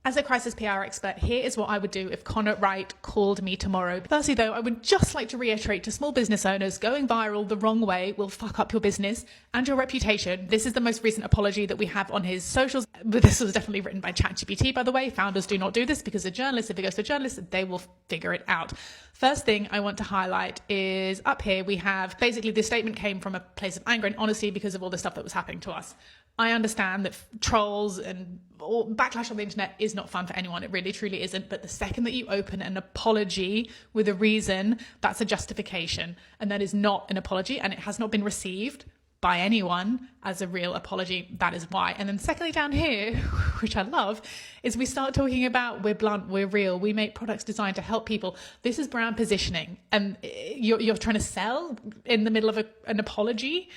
As a crisis PR expert, here is what I would do if Connor Wright called me tomorrow. Firstly, though, I would just like to reiterate to small business owners, going viral the wrong way will fuck up your business and your reputation. This is the most recent apology that we have on his socials. But this was definitely written by ChatGPT, by the way. Founders do not do this because a journalist, if it goes to a journalist, they will figure it out. First thing I want to highlight is up here we have basically this statement came from a place of anger and honesty because of all the stuff that was happening to us. I understand that trolls and backlash on the internet is not fun for anyone. It really, truly isn't. But the second that you open an apology with a reason, that's a justification. And that is not an apology. And it has not been received by anyone as a real apology. That is why. And then secondly, down here, which I love, is we start talking about we're blunt, we're real, we make products designed to help people. This is brand positioning. And you're trying to sell in the middle of an apology.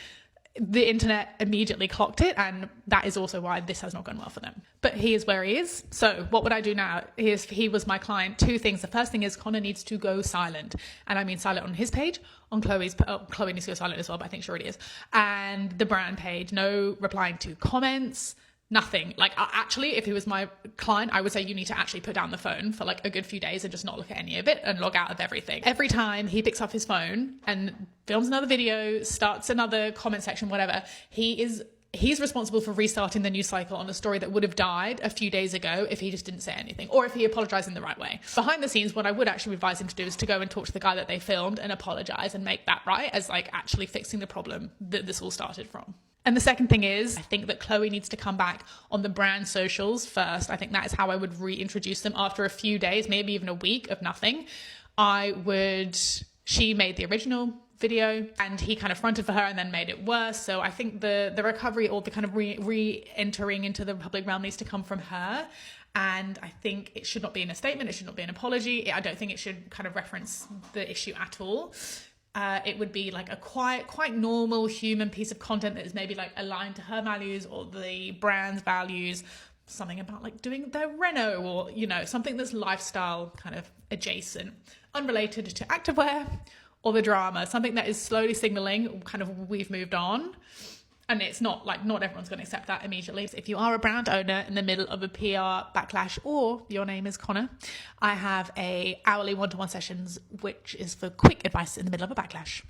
The internet immediately clocked it, and that is also why this has not gone well for them. But he is where he is. So what would I do now? He was my client. Two things. The first thing is Connor needs to go silent. And I mean silent on his page, on Chloe's, Chloe needs to go silent as well, but I think she already is. And the brand page, no replying to comments, nothing. Like actually, if he was my client, I would say you need to actually put down the phone for like a good few days and just not look at any of it and log out of everything. Every time he picks up his phone and films another video, starts another comment section, whatever, he's responsible for restarting the news cycle on a story that would have died a few days ago if he just didn't say anything, or if he apologized in the right way. Behind the scenes, what I would actually advise him to do is to go and talk to the guy that they filmed and apologize and make that right as like actually fixing the problem that this all started from. And the second thing is, I think that Chloe needs to come back on the brand socials first. I think that is how I would reintroduce them after a few days, maybe even a week of nothing. She made the original video and he kind of fronted for her and then made it worse. So I think the recovery or the kind of re-entering into the public realm needs to come from her. And I think it should not be in a statement. It should not be an apology. I don't think it should kind of reference the issue at all. It would be like a quiet, quite normal human piece of content that is maybe like aligned to her values or the brand's values, something about like doing their reno or, you know, something that's lifestyle kind of adjacent, unrelated to activewear or the drama, something that is slowly signaling kind of we've moved on. And it's not like, not everyone's going to accept that immediately. If you are a brand owner in the middle of a PR backlash or your name is Connor, I have a hourly one-to-one sessions, which is for quick advice in the middle of a backlash.